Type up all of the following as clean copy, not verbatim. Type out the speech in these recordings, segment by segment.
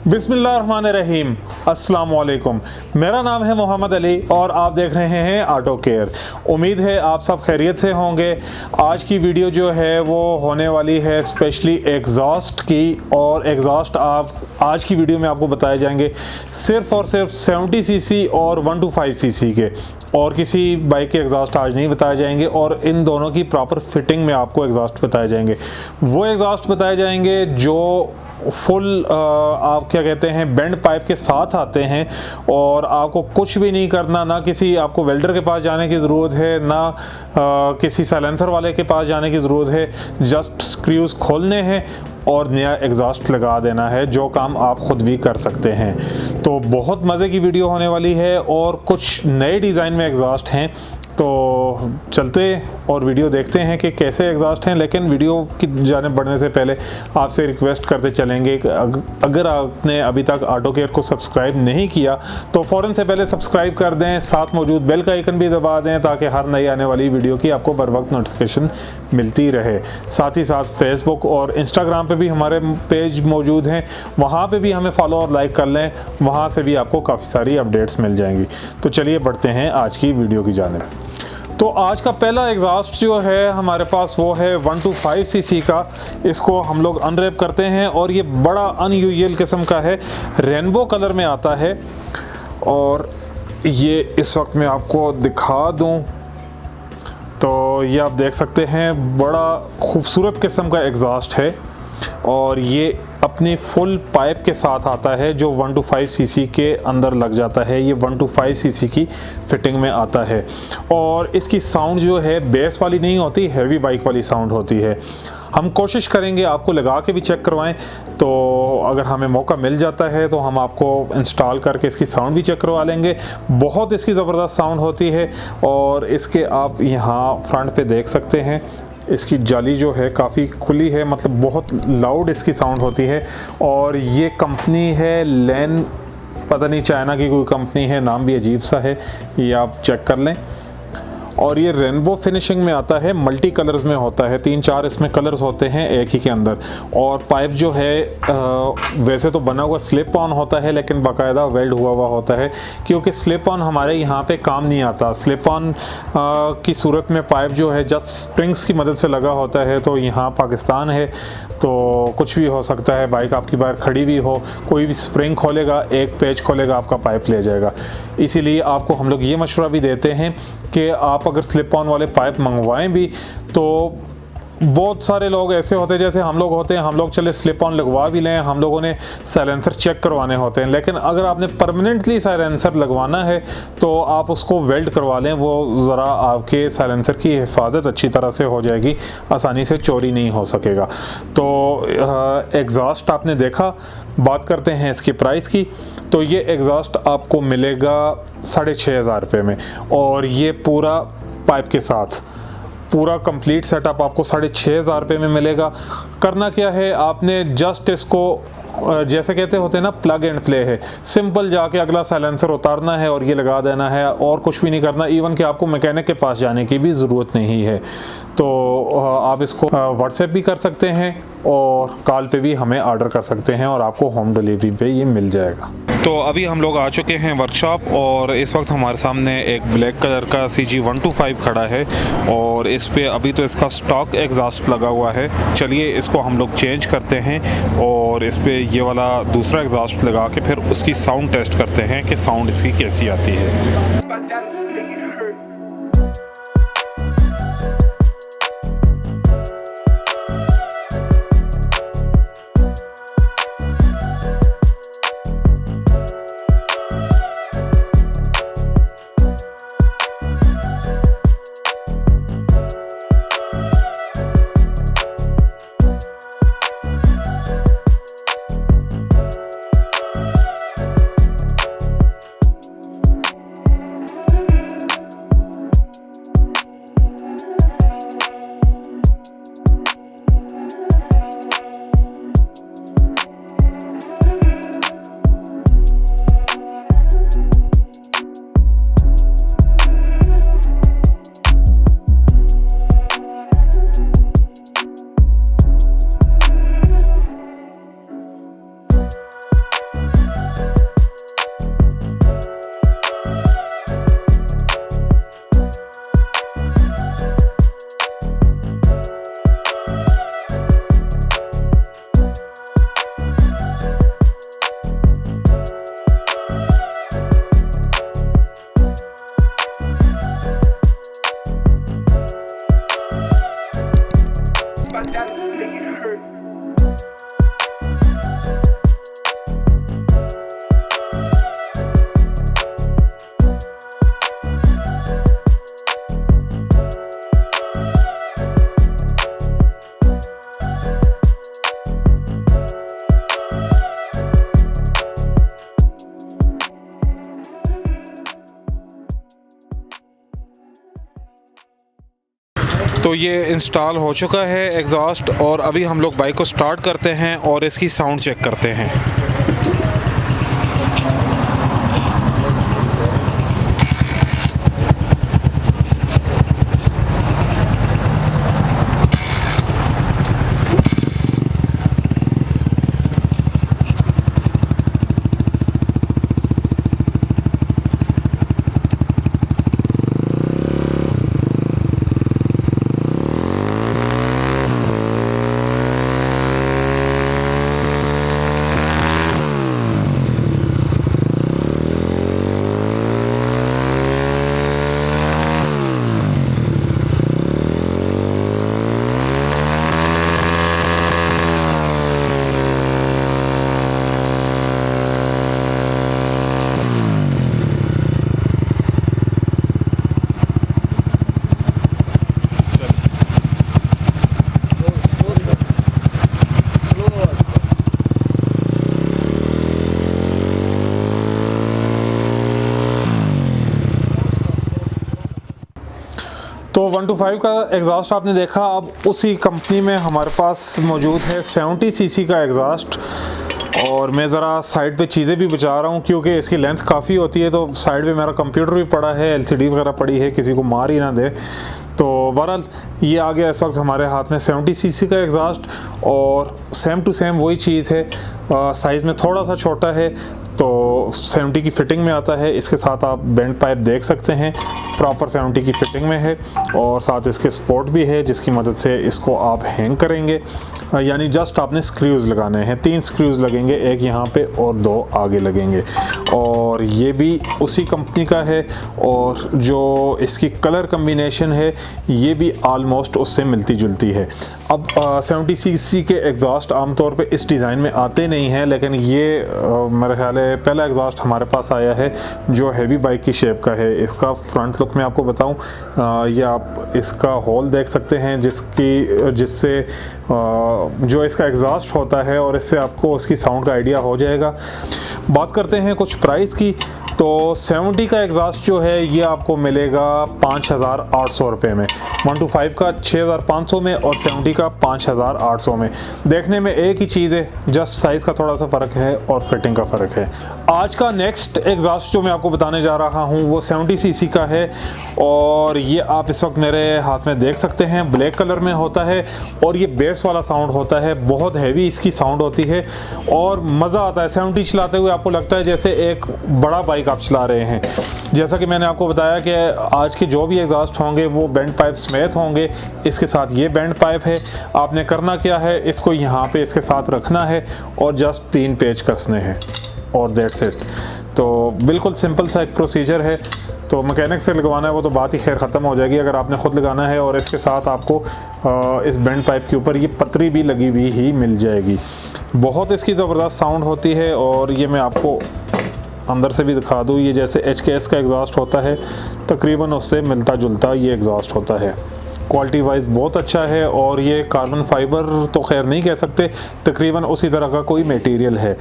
बिस्मिल्लाहिर्रहमानिर्रहीम, अस्सलाम वालेकुम। मेरा नाम है मोहम्मद अली और आप देख रहे हैं ऑटो केयर। उम्मीद है आप सब खैरियत से होंगे। आज की वीडियो जो है वो होने वाली है स्पेशली एग्जॉस्ट की, और एग्जॉस्ट आप आज की वीडियो में आपको बताए जाएंगे सिर्फ और सिर्फ 70 सीसी और 125 सीसी के, और किसी बाइक के एग्जॉस्ट आज नहीं बताए जाएंगे। और इन दोनों की प्रॉपर फिटिंग में आपको एग्जॉस्ट बताए जाएंगे। वो एग्जॉस्ट बताए जाएंगे जो फुल आप क्या कहते हैं बेंड पाइप के साथ आते हैं, और आपको कुछ भी नहीं करना, ना किसी आपको वेल्डर के पास जाने की ज़रूरत है, ना किसी साइलेंसर वाले के पास जाने की ज़रूरत है। जस्ट स्क्रूज खोलने हैं और नया एग्जॉस्ट लगा देना है, जो काम आप ख़ुद भी कर सकते हैं। तो बहुत मज़े की वीडियो होने वाली है और कुछ नए डिज़ाइन में एग्जॉस्ट हैं। तो चलते और वीडियो देखते हैं कि कैसे एग्जॉस्ट हैं। लेकिन वीडियो की जाने बढ़ने से पहले आपसे रिक्वेस्ट करते चलेंगे कि अगर आपने अभी तक ऑटो केयर को सब्सक्राइब नहीं किया तो फ़ौरन से पहले सब्सक्राइब कर दें, साथ मौजूद बेल का आइकन भी दबा दें ताकि हर नई आने वाली वीडियो की आपको बर वक्त नोटिफिकेशन मिलती रहे। साथ ही साथ फेसबुक और इंस्टाग्राम पर भी हमारे पेज मौजूद हैं, वहाँ पर भी हमें फॉलो और लाइक कर लें, वहाँ से भी आपको काफ़ी सारी अपडेट्स मिल जाएंगी। तो चलिए बढ़ते हैं आज की वीडियो की जानिब। तो आज का पहला एग्जॉस्ट जो है हमारे पास वो है 125 सीसी का। इसको हम लोग अनरैप करते हैं और ये बड़ा अनयूजुअल किस्म का है, रेनबो कलर में आता है। और ये इस वक्त मैं आपको दिखा दूं तो ये आप देख सकते हैं, बड़ा खूबसूरत किस्म का एग्जॉस्ट है और ये अपनी फुल पाइप के साथ आता है जो 125 सीसी के अंदर लग जाता है। ये 125 सीसी की फिटिंग में आता है और इसकी साउंड जो है बेस वाली नहीं होती, हैवी बाइक वाली साउंड होती है। हम कोशिश करेंगे आपको लगा के भी चेक करवाएं, तो अगर हमें मौका मिल जाता है तो हम आपको इंस्टॉल करके इसकी साउंड भी चेक करवा लेंगे। बहुत इसकी ज़बरदस्त साउंड होती है और इसके आप यहाँ फ्रंट पे देख सकते हैं, इसकी जाली जो है काफ़ी खुली है, मतलब बहुत लाउड इसकी साउंड होती है। और ये कंपनी है लेन, पता नहीं चाइना की कोई कंपनी है, नाम भी अजीब सा है, ये आप चेक कर लें। और ये रेनबो फिनिशिंग में आता है, मल्टी कलर्स में होता है, 3-4 इसमें कलर्स होते हैं एक ही के अंदर। और पाइप जो है वैसे तो बना हुआ स्लिप ऑन होता है, लेकिन बाकायदा वेल्ड हुआ होता है, क्योंकि स्लिप ऑन हमारे यहाँ पे काम नहीं आता। स्लिप ऑन की सूरत में पाइप जो है जस्ट स्प्रिंग्स की मदद से लगा होता है। तो यहाँ पाकिस्तान है तो कुछ भी हो सकता है, बाइक आपकी बाहर खड़ी भी हो, कोई भी स्प्रिंग खोलेगा, एक पेच खोलेगा, आपका पाइप ले जाएगा। इसीलिए आपको हम लोग ये मशवरा भी देते हैं कि आप अगर स्लिप ऑन वाले पाइप मंगवाएं भी, तो बहुत सारे लोग ऐसे होते हैं जैसे हम लोग होते हैं, हम लोग चले स्लिप ऑन लगवा भी लें, हम लोगों ने साइलेंसर चेक करवाने होते हैं। लेकिन अगर आपने परमानेंटली साइलेंसर लगवाना है तो आप उसको वेल्ड करवा लें, वो ज़रा आपके साइलेंसर की हिफाजत अच्छी तरह से हो जाएगी, आसानी से चोरी नहीं हो सकेगा। तो एग्जॉस्ट आपने देखा। बात करते हैं इसकी प्राइस की। तो ये एग्जॉस्ट आपको मिलेगा 6,500 रुपये में, और ये पूरा पाइप के साथ पूरा कंप्लीट सेटअप आपको 6,500 रुपये में मिलेगा। करना क्या है, आपने जस्ट इसको जैसे कहते होते हैं ना, प्लग एंड प्ले है। सिंपल जाके अगला साइलेंसर उतारना है और ये लगा देना है, और कुछ भी नहीं करना। इवन कि आपको मैकेनिक के पास जाने की भी ज़रूरत नहीं है। तो आप इसको व्हाट्सएप भी कर सकते हैं और कॉल पे भी हमें ऑर्डर कर सकते हैं और आपको होम डिलीवरी पे ये मिल जाएगा। तो अभी हम लोग आ चुके हैं वर्कशॉप और इस वक्त हमारे सामने एक ब्लैक कलर का CG-125 खड़ा है और इस पे अभी तो इसका स्टॉक एग्जॉस्ट लगा हुआ है। चलिए इसको हम लोग चेंज करते हैं और इस पे ये वाला दूसरा एग्जॉस्ट लगा के फिर उसकी साउंड टेस्ट करते हैं कि साउंड इसकी कैसी आती है। तो ये इंस्टॉल हो चुका है एग्जॉस्ट, और अभी हम लोग बाइक को स्टार्ट करते हैं और इसकी साउंड चेक करते हैं। तो 125 का एग्जॉस्ट आपने देखा। अब उसी कंपनी में हमारे पास मौजूद है 70 सीसी का एग्जॉस्ट, और मैं ज़रा साइड पे चीज़ें भी बचा रहा हूँ क्योंकि इसकी लेंथ काफ़ी होती है। तो साइड पे मेरा कंप्यूटर भी पड़ा है, एलसीडी वगैरह पड़ी है, किसी को मार ही ना दे। तो बहरहाल ये आ गया इस वक्त हमारे हाथ में 70 सीसी का एग्जॉस्ट, और सेम टू सेम वही चीज़ है। साइज़ में थोड़ा सा छोटा है, तो 70 की फिटिंग में आता है। इसके साथ आप बेंड पाइप देख सकते हैं, प्रॉपर 70 की फिटिंग में है, और साथ इसके स्पोर्ट भी है जिसकी मदद से इसको आप हैंग करेंगे। यानी जस्ट आपने स्क्रूज़ लगाने हैं, 3 स्क्रूज़ लगेंगे, एक यहाँ पे और 2 आगे लगेंगे। और ये भी उसी कंपनी का है, और जो इसकी कलर कम्बिनेशन है ये भी आलमोस्ट उससे मिलती जुलती है। अब 70 सीसी के एग्जॉस्ट आमतौर पे इस डिज़ाइन में आते नहीं हैं, लेकिन ये मेरे ख्याल है पहला एग्जॉस्ट हमारे पास आया है जो हैवी बाइक की शेप का है। इसका फ्रंट लुक मैं आपको बताऊं, ये आप इसका होल देख सकते हैं जिससे जो इसका एग्जॉस्ट होता है, और इससे आपको उसकी साउंड का आइडिया हो जाएगा। बात करते हैं कुछ प्राइस की। तो 70 का एग्जॉस्ट जो है ये आपको मिलेगा 5,800 रुपये में, 125 का 6,500 में, और 70 का 5,800 में। देखने में एक ही चीज़ है, जस्ट साइज़ का थोड़ा सा फ़र्क है और फिटिंग का फ़र्क है। आज का नेक्स्ट एग्जॉस्ट जो मैं आपको बताने जा रहा हूँ वो 70 सीसी का है, और ये आप इस वक्त मेरे हाथ में देख सकते हैं, ब्लैक कलर में होता है, और ये बेस वाला साउंड होता है, बहुत हैवी इसकी साउंड होती है, और मज़ा आता है 70 चलाते हुए। आपको लगता है जैसे एक बड़ा बाइक आप चला रहे हैं। जैसा कि मैंने आपको बताया कि आज के जो भी एग्जॉस्ट होंगे वो बेंड पाइप समेत होंगे। इसके साथ ये बेंड पाइप है। आपने करना क्या है, इसको यहाँ पे इसके साथ रखना है और जस्ट 3 पेच कसने हैं, और दैट्स इट। तो बिल्कुल सिंपल सा एक प्रोसीजर है। तो मैकेनिक से लगवाना है वो तो बात ही खैर ख़त्म हो जाएगी। अगर आपने ख़ुद लगाना है, और इसके साथ आपको इस बेंड पाइप के ऊपर ये पतरी भी लगी हुई ही मिल जाएगी। बहुत इसकी ज़बरदस्त साउंड होती है, और ये मैं आपको अंदर से भी दिखा दूँ। ये जैसे HKS का एग्जॉस्ट होता है, तकरीबन उससे मिलता जुलता ये एग्जॉस्ट होता है। क्वालिटी वाइज बहुत अच्छा है, और ये कार्बन फाइबर तो खैर नहीं कह सकते, तकरीबन उसी तरह का कोई मटेरियल है।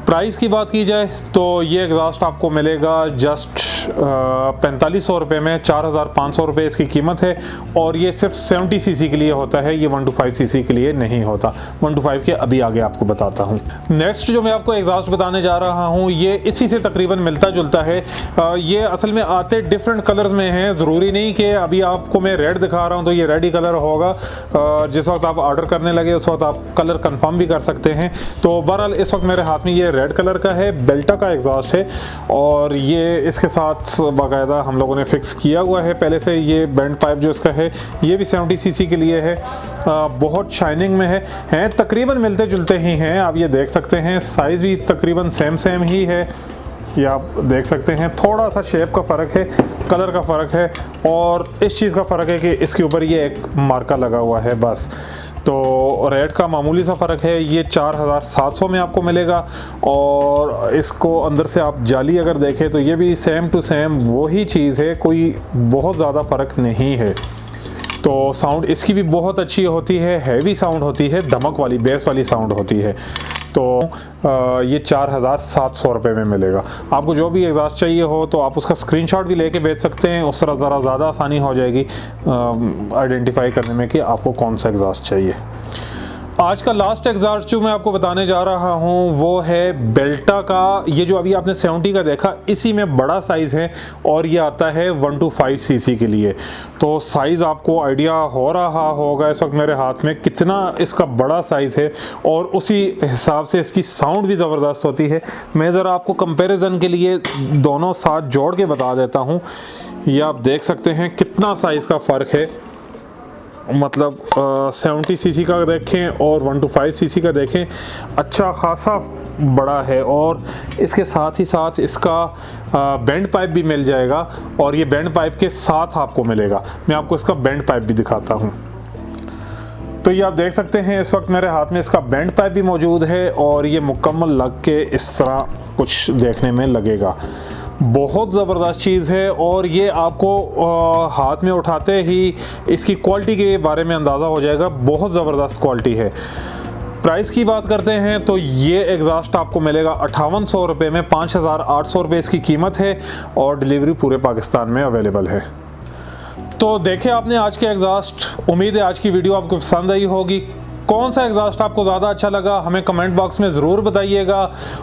प्राइस की बात की जाए तो ये एग्जॉस्ट आपको मिलेगा जस्ट 4500 रुपये में, 4,500 रुपये इसकी कीमत है, और ये सिर्फ 70 सीसी के लिए होता है, ये 125 सीसी के लिए नहीं होता। 125 के अभी आगे आपको बताता हूँ। नेक्स्ट जो मैं आपको एग्जॉस्ट बताने जा रहा हूँ ये इसी से तकरीबन मिलता जुलता है। ये असल में आते डिफरेंट कलर्स में हैं, ज़रूरी नहीं कि अभी आपको मैं रेड दिखा रहा हूँ तो ये रेड ही कलर होगा। जिस वक्त आप ऑर्डर करने लगे उस वक्त आप कलर कन्फर्म भी कर सकते हैं। तो बहरहाल इस वक्त मेरे हाथ में ये रेड कलर का है, बेल्टा का एग्जॉस्ट है, और ये इसके साथ बाकायदा हम लोगों ने फिक्स किया हुआ है पहले से। ये बैंड पाइप जो इसका है ये भी 70 सीसी के लिए है। बहुत शाइनिंग में है, तकरीबन मिलते जुलते ही हैं। आप ये देख सकते हैं, साइज़ भी तकरीबन सेम ही है। ये आप देख सकते हैं, थोड़ा सा शेप का फ़र्क है, कलर का फ़र्क है, और इस चीज़ का फ़र्क है कि इसके ऊपर ये एक मार्का लगा हुआ है बस। तो रेट का मामूली सा फ़र्क है। ये 4,700 में आपको मिलेगा, और इसको अंदर से आप जाली अगर देखें तो ये भी सेम टू सेम वही चीज़ है, कोई बहुत ज़्यादा फ़र्क नहीं है। तो साउंड इसकी भी बहुत अच्छी होती है, हैवी साउंड होती है, धमक वाली बेस वाली साउंड होती है। तो ये 4700 रुपये में मिलेगा। आपको जो भी एग्जॉस्ट चाहिए हो तो आप उसका स्क्रीनशॉट भी लेके भेज सकते हैं, उस तरह ज़्यादा आसानी हो जाएगी आइडेंटिफाई करने में कि आपको कौन सा एग्जॉस्ट चाहिए। आज का लास्ट एग्जॉस्ट जो मैं आपको बताने जा रहा हूँ वो है बेल्टा का। ये जो अभी आपने 70 का देखा, इसी में बड़ा साइज़ है और ये आता है 125 सीसी के लिए। तो साइज़ आपको आइडिया हो रहा होगा इस वक्त मेरे हाथ में कितना इसका बड़ा साइज़ है, और उसी हिसाब से इसकी साउंड भी ज़बरदस्त होती है। मैं ज़रा आपको कंपैरिजन के लिए दोनों साथ जोड़ के बता देता हूँ। ये आप देख सकते हैं कितना साइज़ का फ़र्क है, मतलब 70 सीसी का देखें और 125 सीसी का देखें, अच्छा खासा बड़ा है। और इसके साथ ही साथ इसका बैंड पाइप भी मिल जाएगा, और ये बैंड पाइप के साथ आपको मिलेगा। मैं आपको इसका बैंड पाइप भी दिखाता हूँ। तो ये आप देख सकते हैं इस वक्त मेरे हाथ में इसका बैंड पाइप भी मौजूद है, और ये मुकम्मल लग के इस तरह कुछ देखने में लगेगा। बहुत ज़बरदस्त चीज़ है, और ये आपको हाथ में उठाते ही इसकी क्वालिटी के बारे में अंदाज़ा हो जाएगा। बहुत ज़बरदस्त क्वालिटी है। प्राइस की बात करते हैं तो ये एग्जॉस्ट आपको मिलेगा 5800 रुपये में। 5800 रुपये इसकी कीमत है, और डिलीवरी पूरे पाकिस्तान में अवेलेबल है। तो देखें आपने आज के एग्जॉस्ट। उम्मीद है आज की वीडियो आपको पसंद आई होगी। कौन सा एग्जॉस्ट आपको ज़्यादा अच्छा लगा हमें कमेंट बॉक्स में ज़रूर बताइएगा,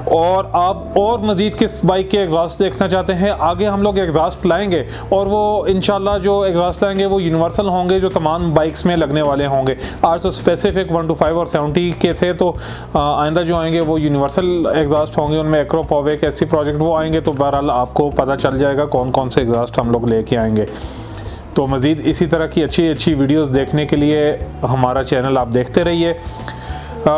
और आप और मज़ीद किस बाइक के एग्जॉस्ट देखना चाहते हैं। आगे हम लोग एग्जॉस्ट लाएंगे, और वो इंशाल्लाह जो एग्जॉस्ट लाएंगे वो यूनिवर्सल होंगे, जो तमाम बाइक्स में लगने वाले होंगे। आज तो स्पेसिफिक 125 और 70 के थे, तो आइंदा जो आएंगे वो यूनिवर्सल एग्जॉस्ट होंगे। उनमें एक्रोफोविक ऐसी प्रोजेक्ट वो आएंगे, तो बहरहाल आपको पता चल जाएगा कौन कौन से एग्जॉस्ट हम लोग लेके आएंगे। तो मज़ीद इसी तरह की अच्छी वीडियोस देखने के लिए हमारा चैनल आप देखते रहिए।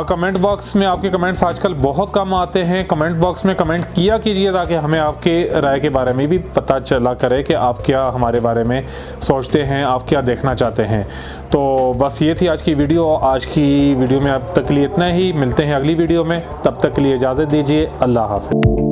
कमेंट बॉक्स में आपके कमेंट्स आजकल बहुत कम आते हैं। कमेंट बॉक्स में कमेंट किया कीजिए, ताकि हमें आपके राय के बारे में भी पता चला करे कि आप क्या हमारे बारे में सोचते हैं, आप क्या देखना चाहते हैं। तो बस ये थी आज की वीडियो। आज की वीडियो में अब तक के लिए इतना ही। मिलते हैं अगली वीडियो में, तब तक के लिए इजाज़त दीजिए। अल्लाह हाफ़िज़।